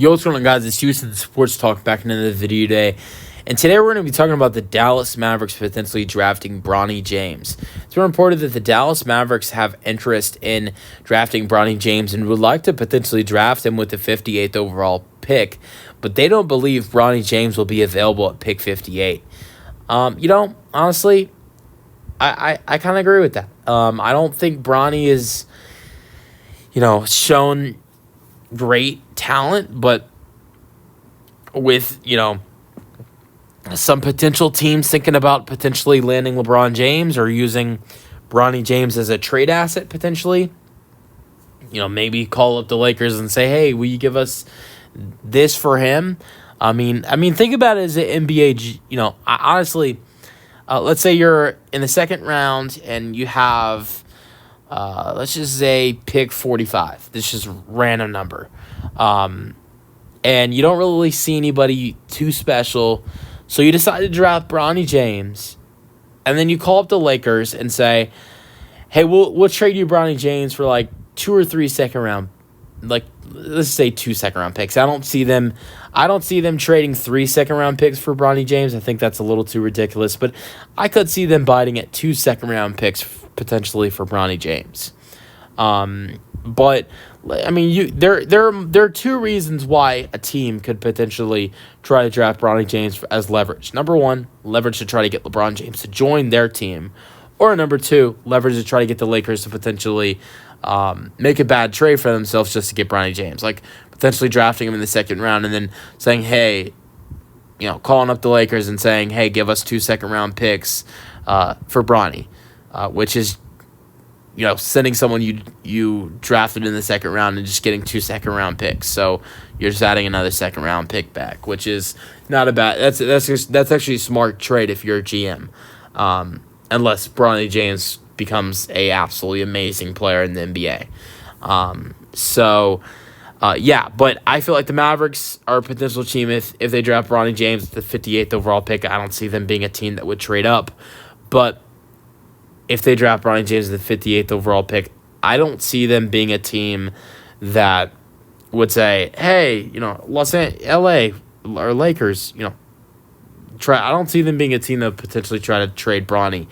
Yo, what's going on, guys? It's Houston Sports Talk back into the video today. And today we're going to be talking about the Dallas Mavericks potentially drafting Bronny James. It's been reported that the Dallas Mavericks have interest in drafting Bronny James and would like to potentially draft him with the 58th overall pick, but they don't believe Bronny James will be available at pick 58. Honestly, I kind of agree with that. I don't think Bronny is, shown great talent, but with, some potential teams thinking about potentially landing LeBron James or using Bronny James as a trade asset potentially, maybe call up the Lakers and say, hey, will you give us this for him? I mean, think about it as an NBA, honestly, let's say you're in the second round and you have, let's just say pick 45. This is just a random number. And you don't really see anybody too special. So you decide to draft Bronny James. And then you call up the Lakers and say, hey, we'll trade you Bronny James for like 2 or 3 second round. Like, let's say 2 second round picks. I don't see them trading 3 second round picks for Bronny James. I think that's a little too ridiculous. But I could see them biting at 2 second round picks potentially for Bronny James. But I mean, there are 2 reasons why a team could potentially try to draft Bronny James as leverage. Number 1, leverage to try to get LeBron James to join their team, or number 2, leverage to try to get the Lakers to potentially make a bad trade for themselves just to get Bronny James, like potentially drafting him in the second round and then saying, hey, calling up the Lakers and saying, hey, give us 2 second round picks for Bronny, which is sending someone you drafted in the second round and just getting 2 second round picks. So you're just adding another second round pick back, which is not a bad. That's actually a smart trade if you're a GM, unless Bronny James becomes a absolutely amazing player in the NBA. But I feel like the Mavericks are a potential team if they draft Bronny James at the 58th overall pick. I don't see them being a team that would trade up, but if they draft Bronny James at the 58th overall pick, I don't see them being a team that would say, hey, LA or Lakers, I don't see them being a team that would potentially try to trade Bronny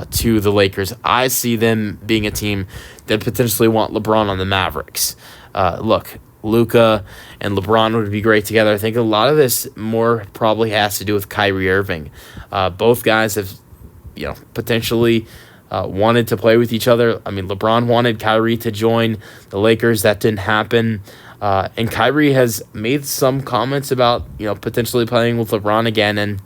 to the Lakers. I see them being a team that potentially want LeBron on the Mavericks. Look, Luka and LeBron would be great together. I think a lot of this more probably has to do with Kyrie Irving. Both guys have, potentially wanted to play with each other. I mean, LeBron wanted Kyrie to join the Lakers. That didn't happen. And Kyrie has made some comments about, potentially playing with LeBron again. And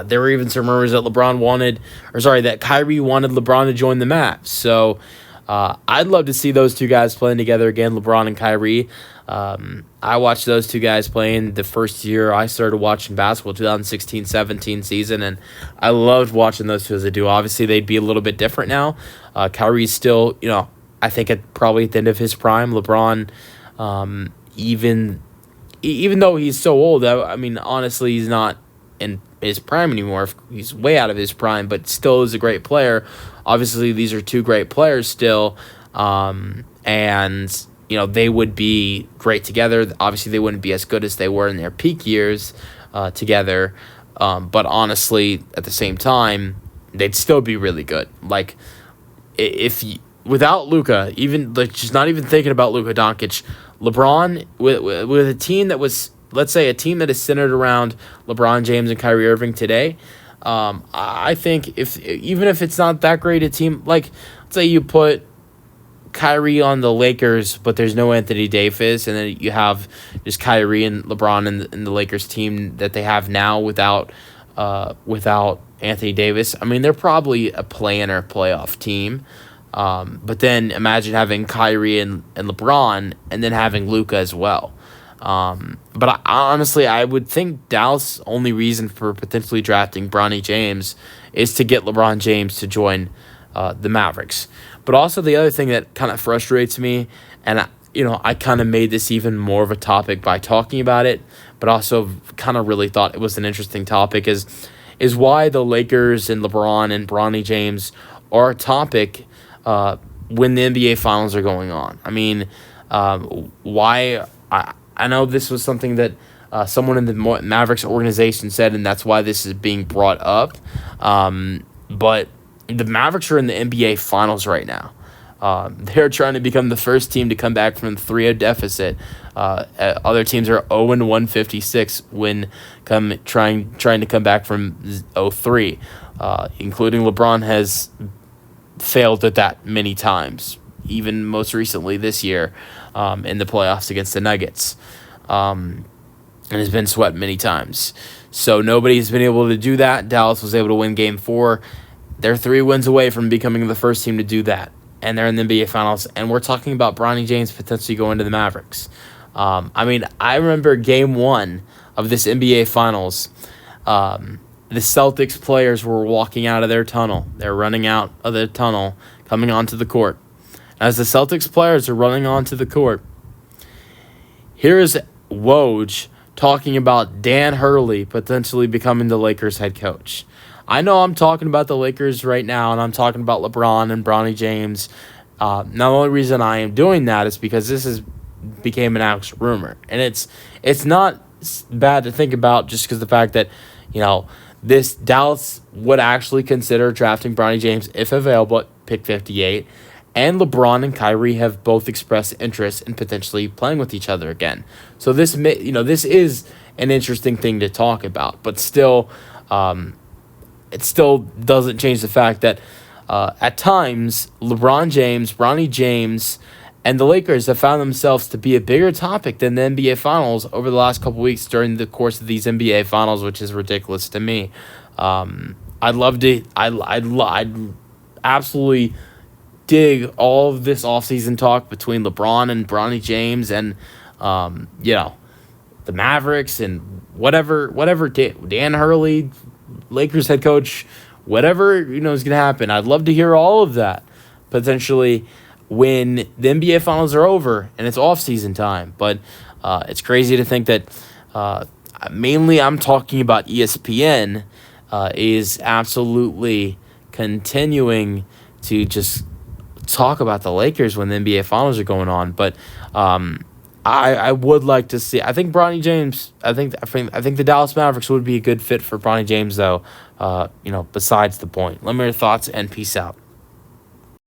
there were even some rumors that that Kyrie wanted LeBron to join the Mavs. So I'd love to see those 2 guys playing together again, LeBron and Kyrie. I watched those 2 guys playing the first year I started watching basketball, 2016-17 season, and I loved watching those 2 as a duo. Obviously, they'd be a little bit different now. Kyrie's still, I think probably at the end of his prime. LeBron, even though he's so old, I mean, honestly, he's not in his prime anymore. He's way out of his prime, but still is a great player. Obviously, these are 2 great players still, and they would be great together. Obviously, they wouldn't be as good as they were in their peak years together. But honestly, at the same time, they'd still be really good. Like, without Luka, even like just not even thinking about Luka Doncic, LeBron with a team that was, let's say, a team that is centered around LeBron James and Kyrie Irving today. I think even if it's not that great a team, like let's say you put Kyrie on the Lakers, but there's no Anthony Davis, and then you have just Kyrie and LeBron in the Lakers team that they have now without Anthony Davis. I mean, they're probably a play-in or playoff team. But then imagine having Kyrie and LeBron, and then having Luka as well. But honestly, I would think Dallas' only reason for potentially drafting Bronny James is to get LeBron James to join the Mavericks. But also the other thing that kind of frustrates me, and I kind of made this even more of a topic by talking about it, but also kind of really thought it was an interesting topic, is why the Lakers and LeBron and Bronny James are a topic when the NBA Finals are going on. I mean, why I know this was something that someone in the Mavericks organization said, and that's why this is being brought up. But the Mavericks are in the NBA Finals right now. They're trying to become the first team to come back from the 3-0 deficit. Other teams are 0-156 when trying to come back from 0-3, including LeBron has failed at that many times, even most recently this year in the playoffs against the Nuggets, and has been swept many times. So nobody's been able to do that. Dallas was able to win Game 4. They're 3 wins away from becoming the first team to do that, and they're in the NBA Finals, and we're talking about Bronny James potentially going to the Mavericks. I remember Game 1 of this NBA Finals. The Celtics players were walking out of their tunnel. They're running out of the tunnel, coming onto the court. As the Celtics players are running onto the court, here is Woj talking about Dan Hurley potentially becoming the Lakers head coach. I know I'm talking about the Lakers right now, and I'm talking about LeBron and Bronny James. Now, the only reason I am doing that is because this became an actual rumor. And it's not bad to think about just because the fact that, this Dallas would actually consider drafting Bronny James if available at pick 58. And LeBron and Kyrie have both expressed interest in potentially playing with each other again. So this is an interesting thing to talk about, but still, it still doesn't change the fact that at times LeBron James, Bronny James, and the Lakers have found themselves to be a bigger topic than the NBA Finals over the last couple weeks during the course of these NBA Finals, which is ridiculous to me. I'd absolutely dig all of this offseason talk between LeBron and Bronny James and the Mavericks and whatever Dan Hurley, Lakers head coach, whatever is going to happen. I'd love to hear all of that potentially when the NBA Finals are over and it's off-season time. But it's crazy to think that mainly I'm talking about ESPN is absolutely continuing to just talk about the Lakers when the NBA Finals are going on. But I would like to see. I think Bronny James. I think the Dallas Mavericks would be a good fit for Bronny James, though. Besides the point. Let me know your thoughts and peace out.